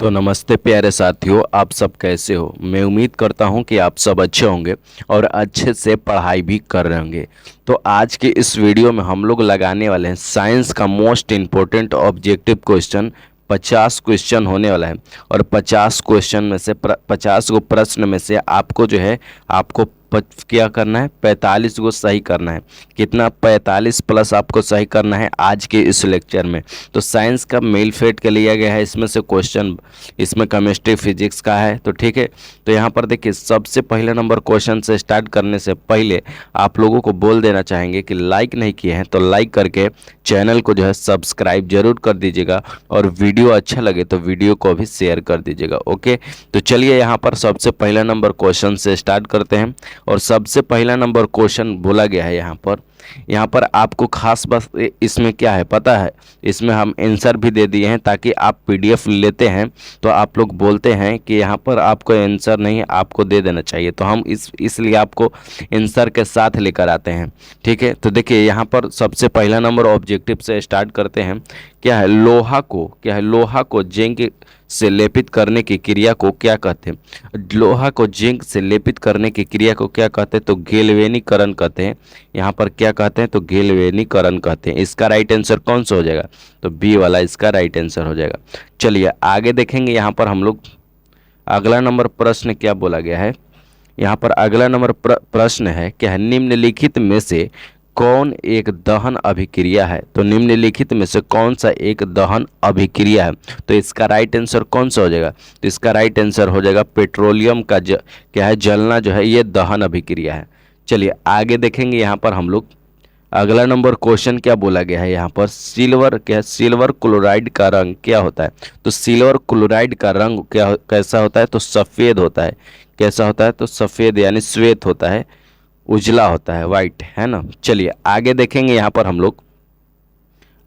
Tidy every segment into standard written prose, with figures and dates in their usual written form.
तो नमस्ते प्यारे साथियों, आप सब कैसे हो। मैं उम्मीद करता हूं कि आप सब अच्छे होंगे और अच्छे से पढ़ाई भी कर रहे होंगे। तो आज के इस वीडियो में हम लोग लगाने वाले हैं साइंस का most important objective question. 50 question होने वाला है और 50 क्वेश्चन में से 50 गो प्रश्न में से आपको जो है आपको क्या करना है, 45 को सही करना है। कितना? 45 प्लस आपको सही करना है आज के इस लेक्चर में। तो साइंस का मेल फेट के लिया गया है इसमें से क्वेश्चन। इसमें केमिस्ट्री फिजिक्स का है, तो ठीक है। तो यहाँ पर देखिए, सबसे पहले नंबर क्वेश्चन से स्टार्ट करने से पहले आप लोगों को बोल देना चाहेंगे कि लाइक नहीं किए हैं तो लाइक करके चैनल को जो है सब्सक्राइब जरूर कर दीजिएगा और वीडियो अच्छा लगे तो वीडियो को भी शेयर कर दीजिएगा। ओके, तो चलिए यहाँ पर सबसे पहला नंबर क्वेश्चन से स्टार्ट करते हैं। और सबसे पहला नंबर क्वेश्चन बोला गया है यहाँ पर आपको खास बस इसमें क्या है पता है, इसमें हम आंसर भी दे दिए हैं ताकि आप पीडीएफ लेते हैं तो आप लोग बोलते हैं कि यहाँ पर आपको आंसर नहीं, आपको दे देना चाहिए। तो हम इसलिए आपको आंसर के साथ लेकर आते हैं, ठीक है। तो देखिए यहाँ पर सबसे पहला नंबर ऑब्जेक्टिव से स्टार्ट करते हैं। क्या है? लोहा को जिंक से लेपित करने की क्रिया को क्या कहते हैं? लोहा को जिंक से लेपित करने की क्रिया को क्या कहते हैं? तो गैल्वेनीकरण कहते हैं। यहाँ पर क्या कहते हैं? तो गैल्वेनीकरण कहते हैं। इसका राइट आंसर कौन सा हो जाएगा? तो बी वाला इसका राइट आंसर हो जाएगा। चलिए आगे देखेंगे। यहाँ पर हम लोग अगला नंबर प्रश्न क्या बोला गया है। यहाँ पर अगला नंबर प्रश्न है, क्या है? निम्नलिखित में से कौन एक दहन अभिक्रिया है? तो निम्नलिखित में से कौन सा एक दहन अभिक्रिया है? तो इसका राइट आंसर कौन सा हो जाएगा? तो इसका राइट आंसर हो जाएगा पेट्रोलियम का क्या है, जलना जो है ये दहन अभिक्रिया है। चलिए आगे देखेंगे। यहाँ पर हम लोग अगला नंबर क्वेश्चन क्या बोला गया है। यहाँ पर सिल्वर क्लोराइड का रंग क्या होता है? तो सिल्वर क्लोराइड का रंग कैसा होता है? तो सफ़ेद होता है। कैसा होता है? तो सफ़ेद यानी श्वेत होता है, उजला होता है, वाइट, है ना। चलिए आगे देखेंगे। यहाँ पर हम लोग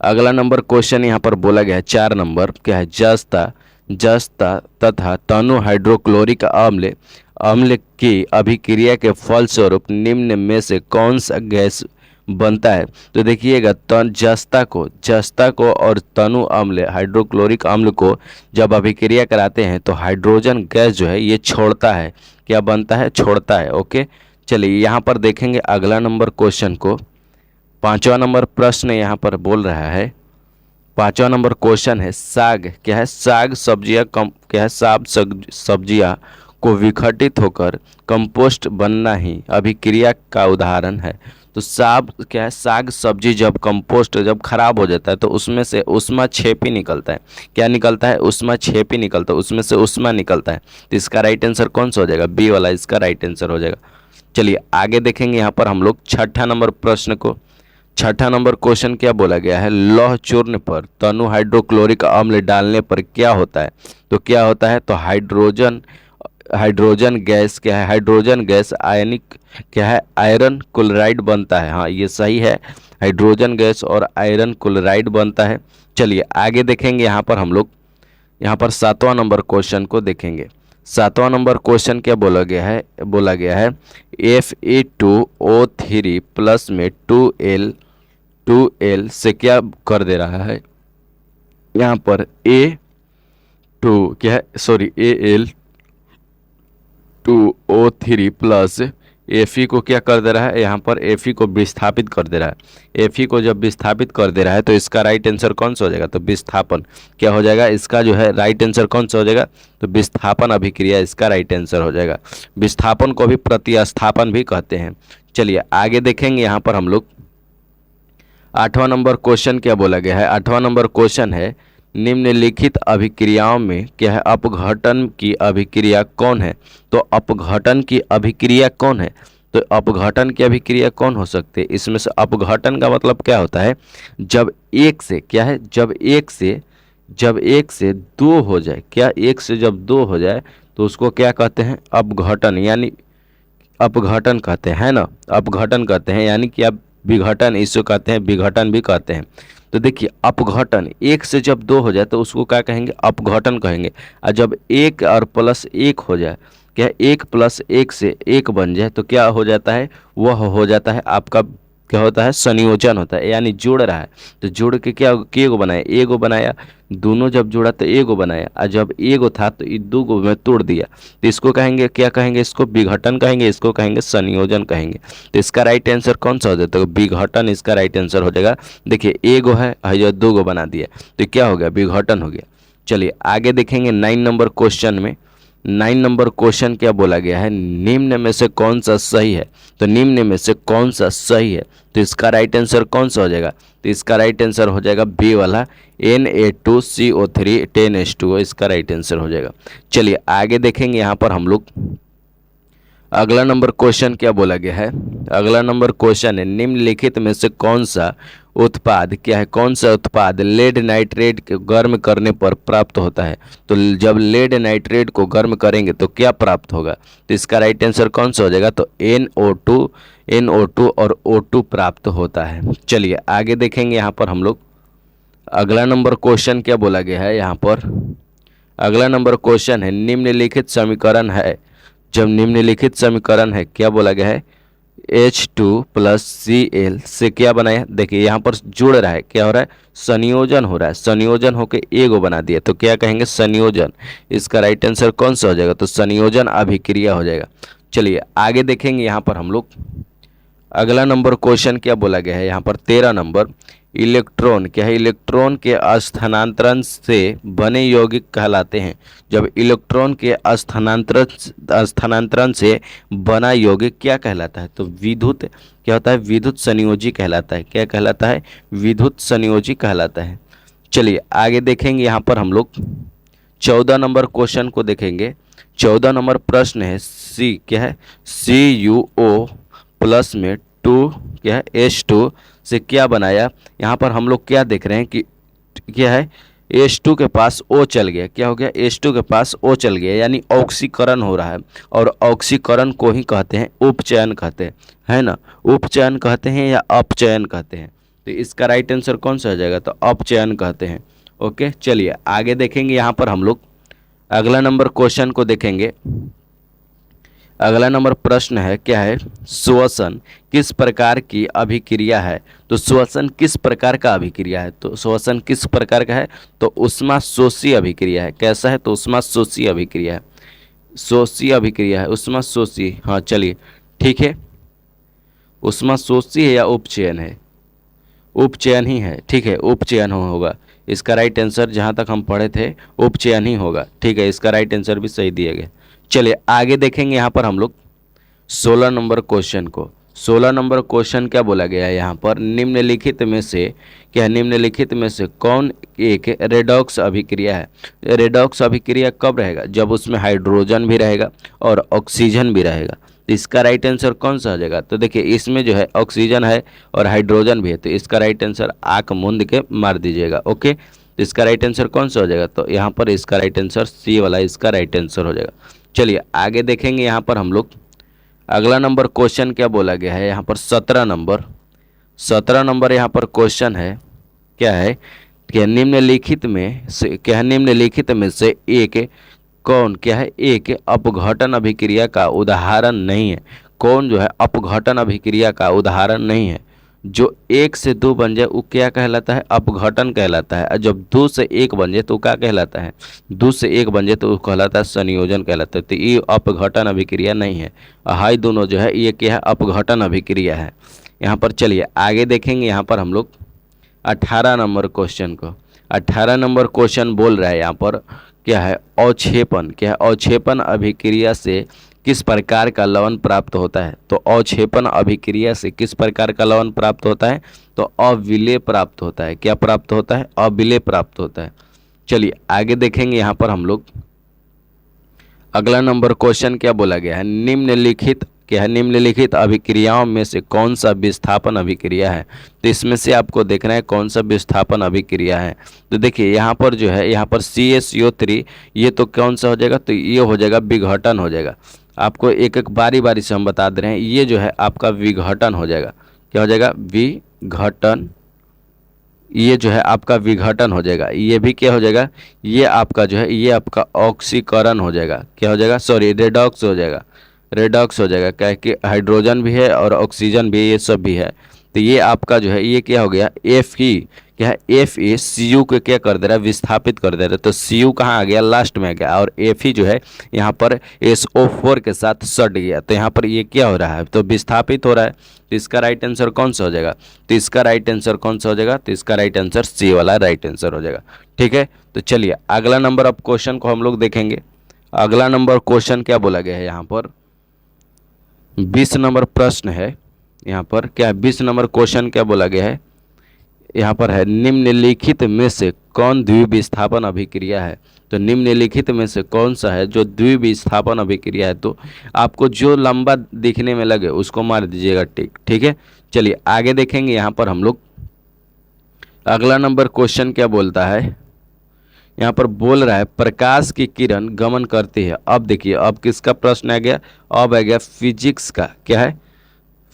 अगला नंबर क्वेश्चन यहाँ पर बोला गया है 4 नंबर, क्या है? जस्ता तथा तनु हाइड्रोक्लोरिक अम्ल की अभिक्रिया के फलस्वरूप निम्न में से कौन सा गैस बनता है? तो देखिएगा, जस्ता को और तनु अम्ल हाइड्रोक्लोरिक अम्ल को जब अभिक्रिया कराते हैं तो हाइड्रोजन गैस जो है ये छोड़ता है। क्या बनता है? छोड़ता है। ओके, चलिए यहाँ पर देखेंगे अगला नंबर क्वेश्चन को। 5वां नंबर प्रश्न यहाँ पर बोल रहा है, 5वां नंबर क्वेश्चन है, साग क्या है? साग सब्जियां को विघटित होकर कंपोस्ट बनना ही अभिक्रिया का उदाहरण है। तो साग सब्जी जब कंपोस्ट जब खराब हो जाता है तो उसमें से उष्मा छेपी निकलता है। क्या निकलता है? उष्मा छेपी निकलता है, उसमें से उष्मा निकलता है। तो इसका राइट आंसर कौन सा हो जाएगा? बी वाला इसका राइट आंसर हो जाएगा। चलिए आगे देखेंगे। यहाँ पर हम लोग छठा नंबर क्वेश्चन क्या बोला गया है, लौह चूर्ण पर तनु हाइड्रोक्लोरिक अम्ल डालने पर क्या होता है? तो क्या होता है? तो हाइड्रोजन गैस क्या है? हाइड्रोजन गैस आयनिक क्या है? आयरन क्लोराइड बनता है। हाँ, ये सही है, हाइड्रोजन गैस और आयरन क्लोराइड बनता है। चलिए आगे देखेंगे। यहाँ पर हम लोग यहाँ पर 7वां नंबर क्वेश्चन को देखेंगे। 7वां नंबर क्वेश्चन क्या बोला गया है Fe2O3 प्लस में 2L से क्या कर दे रहा है? यहाँ पर Al2O3 प्लस Fe को क्या कर दे रहा है? यहाँ पर Fe को विस्थापित कर दे रहा है। Fe को जब विस्थापित कर दे रहा है तो इसका राइट आंसर कौन सा हो जाएगा? तो विस्थापन क्या हो जाएगा? इसका जो है राइट आंसर कौन सा हो जाएगा? तो विस्थापन अभिक्रिया इसका राइट आंसर हो जाएगा। विस्थापन को भी प्रतिस्थापन भी कहते हैं। चलिए आगे देखेंगे। यहाँ पर हम लोग 8वां नंबर क्वेश्चन क्या बोला गया है। 8वां नंबर क्वेश्चन है, निम्नलिखित अभिक्रियाओं में क्या है? अपघटन की अभिक्रिया कौन है? तो अपघटन की अभिक्रिया कौन है? तो अपघटन की अभिक्रिया कौन हो सकती है? इसमें से अपघटन का मतलब क्या होता है? जब एक से क्या है? जब एक से दो हो जाए, क्या एक से जब दो हो जाए तो उसको क्या कहते हैं? अपघटन, यानी अपघटन कहते हैं ना, अपघटन कहते हैं, यानी कि आप विघटन इसको कहते हैं, विघटन भी कहते हैं। तो देखिए, अपघटन एक से जब दो हो जाए तो उसको क्या कहेंगे? अपघटन कहेंगे। और जब एक और प्लस एक हो जाए, क्या एक प्लस एक से एक बन जाए तो क्या हो जाता है? वह हो जाता है आपका क्या होता है, संयोजन होता है, यानी जोड़ रहा है। तो जोड़ के क्या के गो बनाया, ए गो बनाया, दोनों जब जोड़ा तो ए गो बनाया, और जब ए गो था तो ये दो गो में तोड़ दिया। तो इसको कहेंगे, क्या कहेंगे, इसको विघटन कहेंगे, इसको कहेंगे संयोजन कहेंगे। तो इसका राइट आंसर कौन सा हो जाता है, तो विघटन इसका राइट आंसर हो जाएगा। देखिए ए गो है और जो दो गो बना दिया तो क्या हो गया, विघटन हो गया। चलिए आगे देखेंगे 9 नंबर क्वेश्चन में। 9 नंबर क्वेश्चन क्या बोला गया है, निम्न में से कौन सा सही है। तो निम्न में से कौन सा सही है, तो इसका राइट आंसर कौन सा हो जाएगा, तो इसका राइट आंसर हो जाएगा बी वाला Na2CO3 10H2O, इसका राइट आंसर हो जाएगा। चलिए आगे देखेंगे यहाँ पर हम लोग अगला नंबर क्वेश्चन क्या बोला गया है। अगला नंबर क्वेश्चन है, निम्नलिखित में से कौन सा उत्पाद क्या है, कौन सा उत्पाद लेड नाइट्रेट को गर्म करने पर प्राप्त होता है। तो जब लेड नाइट्रेट को गर्म करेंगे तो क्या प्राप्त होगा, तो इसका राइट आंसर कौन सा हो जाएगा, तो NO2 और O2 प्राप्त होता है। चलिए आगे देखेंगे यहाँ पर हम लोग अगला नंबर क्वेश्चन क्या बोला गया है। यहाँ पर अगला नंबर क्वेश्चन है, निम्नलिखित समीकरण है, जब निम्नलिखित समीकरण है क्या बोला गया है, H2+Cl से क्या बनाया, देखिए यहाँ पर जुड़ रहा है, क्या हो रहा है, संयोजन हो रहा है, संयोजन होकर ए गो बना दिया तो क्या कहेंगे, संयोजन। इसका राइट आंसर कौन सा हो जाएगा, तो संयोजन अभिक्रिया हो जाएगा। चलिए आगे देखेंगे यहाँ पर हम लोग अगला नंबर क्वेश्चन क्या बोला गया है। यहाँ पर 13 नंबर, इलेक्ट्रॉन क्या है, इलेक्ट्रॉन के स्थानांतरण से बने यौगिक कहलाते हैं। जब इलेक्ट्रॉन के स्थानांतरण से बना यौगिक क्या कहलाता है, तो विद्युत क्या होता है, विद्युत संयोजी कहलाता है। क्या कहलाता है, विद्युत संयोजी कहलाता है। चलिए आगे देखेंगे यहाँ पर हम लोग 14 नंबर क्वेश्चन को देखेंगे। 14 नंबर प्रश्न है, सी क्या है, CuO प्लस में 2 क्या है, H2 से क्या बनाया। यहाँ पर हम लोग क्या देख रहे हैं कि क्या है, H2 के पास O चल गया, क्या हो गया, H2 के पास O चल गया, यानी ऑक्सीकरण हो रहा है। और ऑक्सीकरण को ही कहते हैं उपचयन कहते हैं, है ना, उपचयन कहते हैं या अपचयन कहते हैं। तो इसका राइट आंसर कौन सा हो जाएगा, तो अपचयन कहते हैं। ओके चलिए आगे देखेंगे यहाँ पर हम लोग अगला नंबर क्वेश्चन को देखेंगे। अगला नंबर प्रश्न है, क्या है, श्वसन किस प्रकार की अभिक्रिया है। तो श्वसन किस प्रकार का अभिक्रिया है, तो श्वसन किस प्रकार का है, तो ऊष्मा शोषी अभिक्रिया है। कैसा है, तो ऊष्मा शोषी अभिक्रिया है, शोषी अभिक्रिया है, ऊष्मा शोषी। हाँ चलिए ठीक है, ऊष्मा शोषी है या उपचयन है, उपचयन ही है, ठीक है, उपचयन होगा। इसका राइट आंसर जहाँ तक हम पढ़े थे उपचयन ही होगा, ठीक है, इसका राइट आंसर भी सही दिया गया। चलिए आगे देखेंगे यहाँ पर हम लोग 16 नंबर क्वेश्चन को। 16 नंबर क्वेश्चन क्या बोला गया है यहाँ पर, निम्नलिखित में से क्या, निम्नलिखित में से कौन एक रेडॉक्स अभिक्रिया है। रेडॉक्स अभिक्रिया कब रहेगा, जब उसमें हाइड्रोजन भी रहेगा और ऑक्सीजन भी रहेगा। तो इसका राइट आंसर कौन सा हो जाएगा, तो देखिए इसमें जो है ऑक्सीजन है और हाइड्रोजन भी है, तो इसका राइट आंसर आँख मूंद के मार दीजिएगा। ओके तो इसका राइट आंसर कौन सा हो जाएगा, तो यहाँ पर इसका राइट आंसर सी वाला इसका राइट आंसर हो जाएगा। चलिए आगे देखेंगे यहाँ पर हम लोग अगला नंबर क्वेश्चन क्या बोला गया है। यहाँ पर 17 नंबर यहाँ पर क्वेश्चन है, क्या है, क्या निम्नलिखित में से क्या है, निम्नलिखित में से एक कौन क्या है, एक अपघटन अभिक्रिया का उदाहरण नहीं है। कौन जो है अपघटन अभिक्रिया का उदाहरण नहीं है। जो 1 से 2 बन जाए वो क्या कहलाता है, अपघटन कहलाता है। और जब 2 से 1 बन जाए तो क्या कहलाता है, 2 से 1 बन जाए तो वो कहलाता है संयोजन कहलाता है। तो ये अपघटन अभिक्रिया नहीं है। हाई दोनों जो है ये क्या है, अपघटन अभिक्रिया है। यहाँ पर चलिए आगे देखेंगे यहाँ पर हम लोग 18 नंबर क्वेश्चन को। 18 नंबर क्वेश्चन बोल रहा है यहाँ पर, क्या है, अवक्षेपण क्या है, अवक्षेपण अभिक्रिया से किस प्रकार का लवण प्राप्त होता है। तो अवक्षेपण अभिक्रिया से किस प्रकार का लवण प्राप्त होता है, तो अविलेय प्राप्त होता है। क्या प्राप्त होता है, अविलेय प्राप्त होता है। चलिए आगे देखेंगे यहाँ पर हम लोग अगला नंबर क्वेश्चन क्या बोला गया है, निम्नलिखित क्या है, निम्नलिखित अभिक्रियाओं में से कौन सा विस्थापन अभिक्रिया है। तो इसमें से आपको देखना है कौन सा विस्थापन अभिक्रिया है। तो देखिए यहाँ पर जो है, यहाँ पर CaCO3 ये तो कौन सा हो जाएगा, तो ये हो जाएगा विघटन हो जाएगा। आपको एक एक बारी बारी से हम बता दे रहे हैं, ये जो है आपका विघटन हो जाएगा। क्या हो जाएगा, विघटन, ये जो है आपका विघटन हो जाएगा। ये भी क्या हो जाएगा, ये आपका जो है ये आपका ऑक्सीकरण हो जाएगा। क्या हो जाएगा, सॉरी रेडॉक्स हो जाएगा, रेडॉक्स हो जाएगा। क्या है कि हाइड्रोजन भी है और ऑक्सीजन भी है, ये सब भी है। तो ये आपका जो है ये क्या हो गया, एफ ही क्या है, एफ ए सी यू को क्या कर दे रहा है, विस्थापित कर दे रहा है। तो सी यू कहाँ आ गया, लास्ट में आ गया, और एफ ही जो है यहाँ पर SO4 के साथ सट गया। तो यहाँ पर ये क्या हो रहा है, तो विस्थापित हो रहा है। तो इसका राइट आंसर कौन सा हो जाएगा, तो इसका राइट आंसर कौन सा हो जाएगा, तो इसका राइट आंसर सी वाला राइट आंसर हो जाएगा। ठीक है, तो चलिए अगला नंबर ऑफ क्वेश्चन को हम लोग देखेंगे। अगला नंबर क्वेश्चन क्या बोला गया है, यहाँ पर 20 नंबर प्रश्न है। यहाँ पर क्या है, 20 नंबर क्वेश्चन क्या बोला गया है, यहाँ पर है निम्नलिखित में से कौन द्विविस्थापन अभिक्रिया है। तो निम्नलिखित में से कौन सा है जो द्विविस्थापन अभिक्रिया है, तो आपको जो लंबा दिखने में लगे उसको मार दीजिएगा टिक। ठीक है, चलिए आगे देखेंगे। यहाँ पर हम लोग अगला नंबर क्वेश्चन क्या बोलता है, यहाँ पर बोल रहा है प्रकाश की किरण गमन करती है। अब देखिए अब किसका प्रश्न आ गया, अब आ गया फिजिक्स का, क्या है,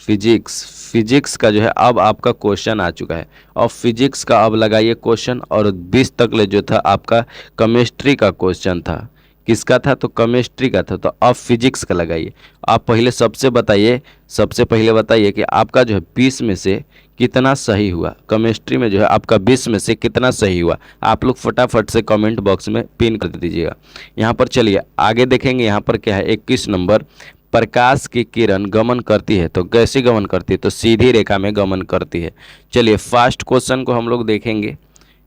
फिजिक्स का जो है अब आपका क्वेश्चन आ चुका है। और फिजिक्स का अब लगाइए क्वेश्चन, और 20 तक ले जो था आपका केमिस्ट्री का क्वेश्चन था, किसका था, तो केमिस्ट्री का था। तो अब फिजिक्स का लगाइए। आप पहले सबसे पहले बताइए कि आपका जो है 20 में से कितना सही हुआ, केमिस्ट्री में जो है आपका 20 में से कितना सही हुआ। आप लोग फटाफट से कमेंट बॉक्स में पिन कर दीजिएगा। यहाँ पर चलिए आगे देखेंगे। यहाँ पर क्या है, 21 नंबर, प्रकाश की किरण गमन करती है तो कैसे गमन करती है, तो सीधी रेखा में गमन करती है। चलिए फर्स्ट क्वेश्चन को हम लोग देखेंगे।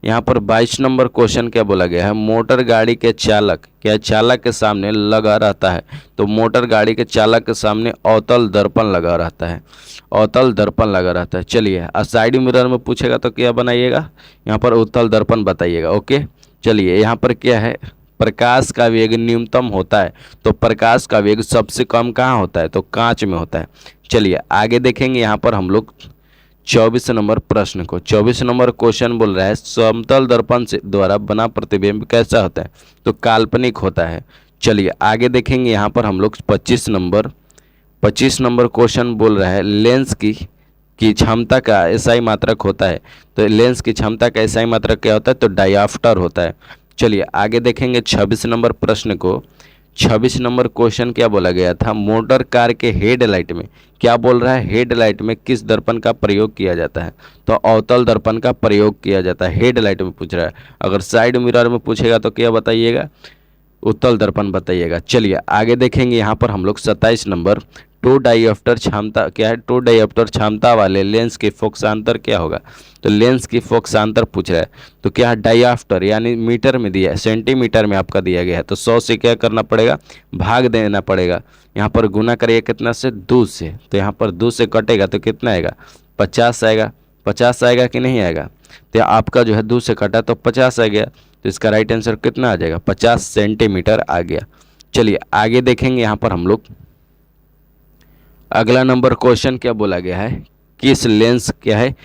यहाँ पर 22 नंबर क्वेश्चन क्या बोला गया है, मोटर गाड़ी के चालक क्या चालक के सामने लगा रहता है। तो मोटर गाड़ी के चालक के सामने अवतल दर्पण लगा रहता है, अवतल दर्पण लगा रहता है। चलिए साइड मिरर में पूछेगा तो क्या बनाइएगा, यहाँ पर उत्तल दर्पण बताइएगा। ओके, चलिए यहाँ पर क्या है, प्रकाश का वेग न्यूनतम होता है, तो प्रकाश का वेग सबसे कम कहाँ होता है, तो कांच में होता है। चलिए आगे देखेंगे। यहाँ पर हम लोग 24 नंबर प्रश्न को, 24 नंबर क्वेश्चन बोल रहा है समतल दर्पण से द्वारा बना प्रतिबिंब कैसा होता है, तो काल्पनिक होता है। चलिए आगे देखेंगे। यहाँ पर हम लोग 25 नंबर क्वेश्चन बोल रहा है लेंस की क्षमता का एसआई मात्रक होता है। तो लेंस की क्षमता का एसआई मात्रक क्या होता है, तो डायाफ्टर होता है। चलिए आगे देखेंगे 26 नंबर प्रश्न को। 26 नंबर क्वेश्चन क्या बोला गया था, मोटर कार के हेडलाइट में क्या बोल रहा है, हेडलाइट में किस दर्पण का प्रयोग किया जाता है, तो अवतल दर्पण का प्रयोग किया जाता है। हेडलाइट में पूछ रहा है। अगर साइड मिरर में पूछेगा तो क्या बताइएगा, उत्तल दर्पण बताइएगा। चलिए आगे देखेंगे। यहाँ पर हम लोग 27 नंबर, टू डाईऑप्टर क्षमता क्या है, टू डाईऑप्टर क्षमता वाले लेंस के फोकसांतर क्या होगा, तो लेंस की फोकसांतर पूछ रहा है। तो क्या है, डाईऑप्टर यानी मीटर में दिया है, सेंटीमीटर में आपका दिया गया है। तो 100 से क्या करना पड़ेगा, भाग देना पड़ेगा। यहाँ पर गुना करिए कितना से, 2 से। तो यहाँ पर 2 से कटेगा तो कितना आएगा, 50 आएगा। 50 आएगा कि नहीं आएगा, तो आपका जो है 2 से कटा तो 50 आ गया। तो इसका राइट आंसर कितना आ जाएगा, 50 सेंटीमीटर आ गया। चलिए आगे देखेंगे। यहाँ पर हम लोग अगला नंबर क्वेश्चन क्या बोला गया है, किस लेंस क्या है,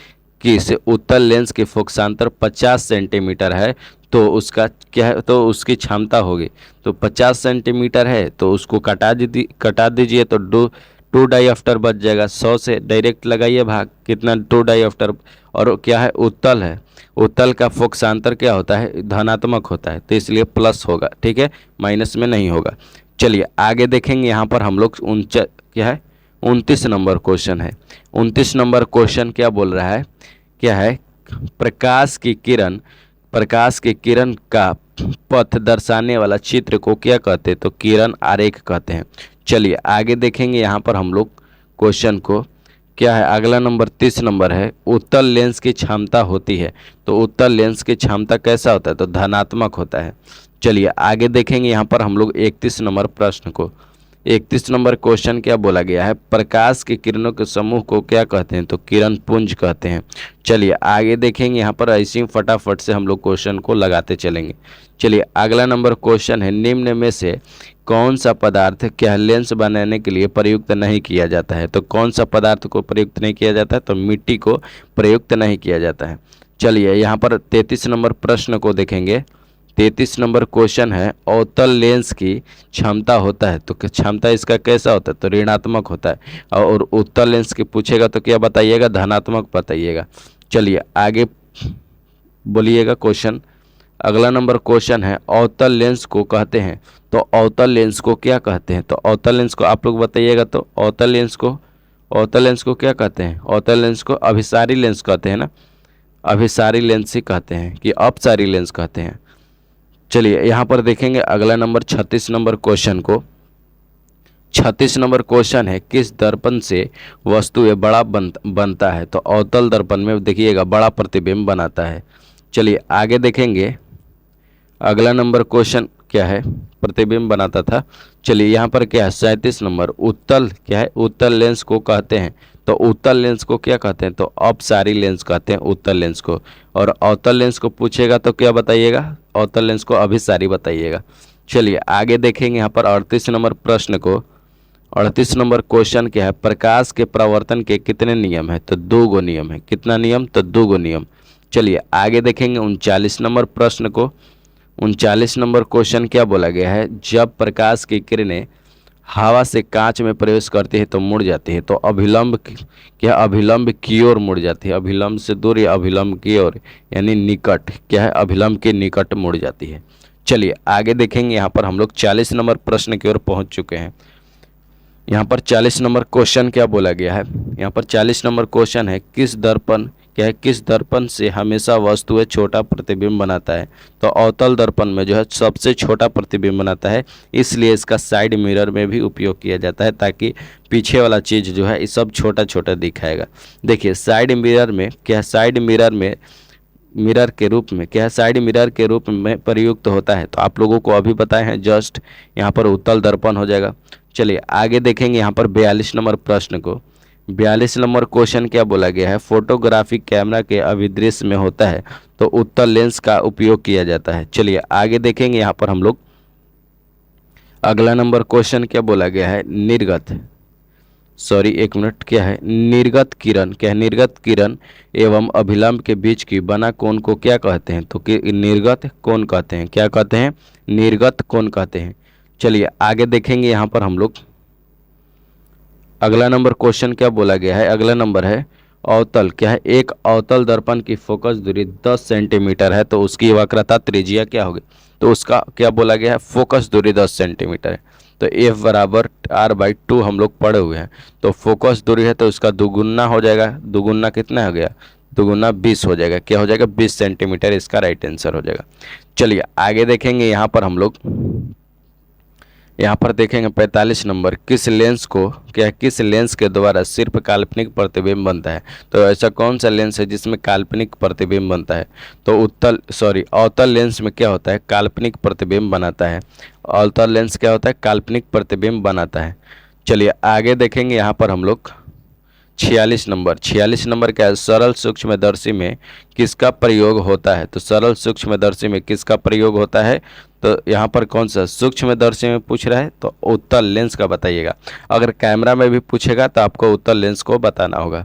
किस उत्तल लेंस की फोकसांतर 50 सेंटीमीटर है, तो उसका क्या है, तो उसकी क्षमता होगी। तो 50 सेंटीमीटर है तो उसको कटा दीजिए तो टू डाईऑप्टर बच जाएगा। 100 से डायरेक्ट लगाइए भाग, कितना, 2 डाईऑप्टर। और क्या है, उत्तल है, उत्तल का फोकसांतर क्या होता है, धनात्मक होता है, तो इसलिए प्लस होगा। ठीक है, माइनस में नहीं होगा। चलिए आगे देखेंगे। यहाँ पर हम लोग 29 नंबर क्वेश्चन है। 29 नंबर क्वेश्चन क्या बोल रहा है, क्या है, प्रकाश की किरण का पथ दर्शाने वाला चित्र को क्या कहते हैं, तो किरण आरेख कहते हैं। चलिए आगे देखेंगे। यहाँ पर हम लोग क्वेश्चन को क्या है, अगला नंबर 30 नंबर है, उत्तल लेंस की क्षमता होती है। तो उत्तल लेंस की क्षमता कैसा होता है, तो धनात्मक होता है। चलिए आगे देखेंगे। यहाँ पर हम लोग 31 नंबर प्रश्न को, 31 नंबर क्वेश्चन क्या बोला गया है, प्रकाश की किरणों के समूह को क्या कहते हैं, तो किरण पुंज कहते हैं। चलिए आगे देखेंगे। यहाँ पर ऐसे ही फटाफट से हम लोग क्वेश्चन को लगाते चलेंगे। चलिए अगला नंबर क्वेश्चन है, निम्न में से कौन सा पदार्थ क्या लेंस बनाने के लिए प्रयुक्त नहीं किया जाता है। तो कौन सा पदार्थ को प्रयुक्त नहीं किया जाता है, तो मिट्टी को प्रयुक्त नहीं किया जाता है। चलिए यहाँ पर 33 नंबर प्रश्न को देखेंगे। 33 नंबर क्वेश्चन है, अवतल लेंस की क्षमता होता है, तो क्षमता इसका कैसा होता है, तो ऋणात्मक होता है। और उत्तल लेंस की पूछेगा तो क्या बताइएगा, धनात्मक बताइएगा। चलिए आगे बोलिएगा क्वेश्चन। अगला नंबर क्वेश्चन है, अवतल लेंस को कहते हैं, तो अवतल लेंस को क्या कहते हैं, तो अवतल लेंस को आप लोग बताइएगा। तो अवतल लेंस को अवतल लेंस को क्या कहते हैं? अवतल लेंस को अभिसारी लेंस कहते हैं ना, अभिसारी लेंस ही कहते हैं कि अपसारी लेंस कहते हैं। चलिए यहाँ पर देखेंगे अगला नंबर 36 नंबर क्वेश्चन को। 36 नंबर क्वेश्चन है, किस दर्पण से वस्तु बड़ा बनता है? तो अवतल दर्पण में देखिएगा बड़ा प्रतिबिंब बनाता है। चलिए आगे देखेंगे अगला नंबर क्वेश्चन क्या है, प्रतिबिंब बनाता था। चलिए यहाँ पर क्या है 37 नंबर, उत्तल क्या है? उत्तल लेंस को कहते हैं। तो उत्तल लेंस को क्या कहते हैं? तो अपसारी लेंस कहते हैं उत्तल लेंस को। और अवतल लेंस को पूछेगा तो क्या बताइएगा? अवतल लेंस को अभिसारी बताइएगा। चलिए आगे देखेंगे यहाँ पर 38 नंबर प्रश्न को। 38 नंबर क्वेश्चन क्या है, प्रकाश के परावर्तन के कितने नियम है? तो 2 गो नियम है। कितना नियम? तो 2 गो नियम। चलिए आगे देखेंगे 39 नंबर प्रश्न को। 39 नंबर क्वेश्चन क्या बोला गया है, जब प्रकाश की किरणें हवा से कांच में प्रवेश करती है तो मुड़ जाती है। तो अभिलंब क्या? अभिलंब की ओर मुड़ जाती है। अभिलंब से दूर या अभिलंब की ओर, यानी निकट क्या है? अभिलंब के निकट मुड़ जाती है। चलिए आगे देखेंगे यहाँ पर हम लोग 40 नंबर प्रश्न की ओर पहुँच चुके हैं। यहाँ पर 40 नंबर क्वेश्चन क्या बोला गया है, यहाँ पर 40 नंबर क्वेश्चन है, किस दर्पण क्या है? किस दर्पण से हमेशा वस्तुएं छोटा प्रतिबिंब बनाता है? तो अवतल दर्पण में जो है सबसे छोटा प्रतिबिंब बनाता है, इसलिए इसका साइड मिरर में भी उपयोग किया जाता है, ताकि पीछे वाला चीज़ जो है ये सब छोटा छोटा दिखाएगा। देखिए साइड मिरर में क्या, साइड मिरर में मिरर के रूप में क्या है? साइड मिरर के रूप में प्रयुक्त होता है। तो आप लोगों को अभी बताए हैं जस्ट, यहाँ पर उत्तल दर्पण हो जाएगा। चलिए आगे देखेंगे यहाँ पर 42 नंबर प्रश्न को। 42 नंबर क्वेश्चन क्या बोला गया है, फोटोग्राफिक कैमरा के अभिदृश्य में होता है तो उत्तल लेंस का उपयोग किया जाता है। चलिए आगे देखेंगे यहाँ पर हम लोग अगला नंबर क्वेश्चन क्या बोला गया है, एक मिनट, क्या है? निर्गत किरण क्या है? निर्गत किरण एवं अभिलंब के बीच की बना कोण को क्या कहते हैं? तो निर्गत कोण कहते हैं। क्या कहते हैं? निर्गत कोण कहते हैं। चलिए आगे देखेंगे यहाँ पर हम लोग अगला नंबर क्वेश्चन क्या बोला गया है, अगला नंबर है अवतल क्या है? एक अवतल दर्पण की फोकस दूरी 10 सेंटीमीटर है तो उसकी वक्रता त्रिज्या क्या होगी? तो उसका क्या बोला गया है, फोकस दूरी 10 सेंटीमीटर है। तो F बराबर R/2 हम लोग पढ़े हुए हैं। तो फोकस दूरी है तो उसका दुगुना हो जाएगा। दुगुना कितना हो गया? दुगुना 20 हो जाएगा। क्या हो जाएगा? 20 सेंटीमीटर इसका राइट आंसर हो जाएगा। चलिए आगे देखेंगे यहाँ पर हम लोग, यहाँ पर देखेंगे 45 नंबर, किस लेंस को क्या, किस लेंस के द्वारा सिर्फ काल्पनिक प्रतिबिंब बनता है? तो ऐसा कौन सा लेंस है जिसमें काल्पनिक प्रतिबिंब बनता है? तो अवतल लेंस में क्या होता है? काल्पनिक प्रतिबिंब बनाता है। अवतल लेंस क्या होता है? काल्पनिक प्रतिबिंब बनाता है। चलिए आगे देखेंगे यहाँ पर हम लोग 46 नंबर क्या है, सरल सूक्ष्मदर्शी में किसका प्रयोग होता है? तो सरल सूक्ष्मदर्शी में किसका प्रयोग होता है? तो यहाँ पर कौन सा सूक्ष्मदर्शी में पूछ रहा है तो उत्तल लेंस का बताइएगा। अगर कैमरा में भी पूछेगा तो आपको उत्तल लेंस को बताना होगा।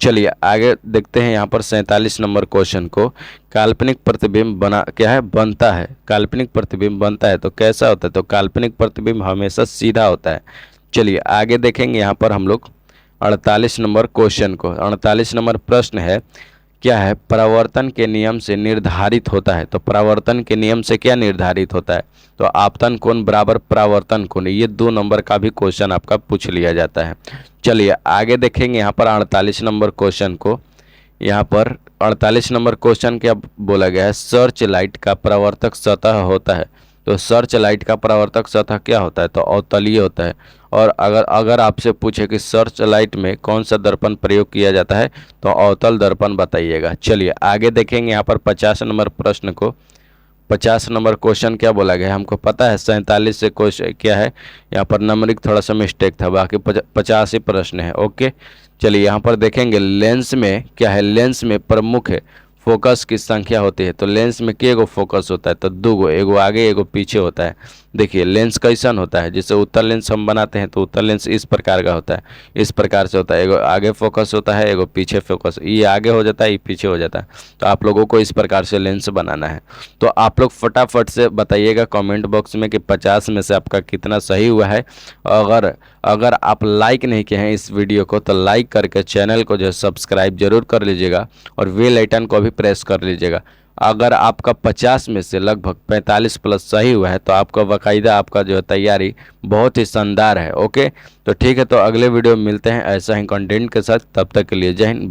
चलिए आगे देखते हैं यहाँ पर 47 नंबर क्वेश्चन को। काल्पनिक प्रतिबिंब बनता है। काल्पनिक प्रतिबिंब बनता है तो कैसा होता है? तो काल्पनिक प्रतिबिंब हमेशा सीधा होता है। चलिए आगे देखेंगे यहाँ पर हम लोग 48 नंबर क्वेश्चन को। 48 नंबर प्रश्न है, क्या है? परावर्तन के नियम से निर्धारित होता है। तो परावर्तन के नियम से क्या निर्धारित होता है? तो आपतन कोण बराबर परावर्तन कोण। ये 2 नंबर का भी क्वेश्चन आपका पूछ लिया जाता है। चलिए आगे देखेंगे यहाँ पर 48 नंबर क्वेश्चन को। यहाँ पर 48 नंबर क्वेश्चन क्या बोला गया है, सर्च लाइट का परावर्तक सतह होता है। तो सर्च लाइट का परावर्तक सतह क्या होता है? तो अवतलीय होता है। और अगर आपसे पूछे कि सर्च लाइट में कौन सा दर्पण प्रयोग किया जाता है तो अवतल दर्पण बताइएगा। चलिए आगे देखेंगे यहाँ पर 50 नंबर प्रश्न को। 50 नंबर क्वेश्चन क्या बोला गया है, हमको पता है 47 से क्वेश्चन क्या है, यहाँ पर नंबरिंग थोड़ा सा मिस्टेक था, बाकी 50 ही प्रश्न है। ओके चलिए यहाँ पर देखेंगे लेंस में क्या है, लेंस में प्रमुख फोकस की संख्या होती है। तो लेंस में के गो फोकस होता है? तो 2 गो, एगो आगे एगो पीछे होता है। देखिए लेंस कैसन होता है, जैसे उत्तल लेंस हम बनाते हैं तो उत्तल लेंस इस प्रकार का होता है, इस प्रकार से होता है। एगो आगे फोकस होता है, एगो पीछे फोकस, ये आगे हो जाता है, ये पीछे हो जाता है। तो आप लोगों को इस प्रकार से लेंस बनाना है। तो आप लोग फटाफट से बताइएगा कमेंट बॉक्स में कि 50 में से आपका कितना सही हुआ है। अगर अगर आप लाइक नहीं किए हैं इस वीडियो को तो लाइक करके चैनल को जो है सब्सक्राइब जरूर कर लीजिएगा और बेल आइकन को भी प्रेस कर लीजिएगा। अगर आपका 50 में से लगभग 45 प्लस सही हुआ है तो आपका बाकायदा आपका जो है तैयारी बहुत ही शानदार है। ओके, तो ठीक है, तो अगले वीडियो में मिलते हैं ऐसा ही कंटेंट के साथ। तब तक के लिए जय हिंद।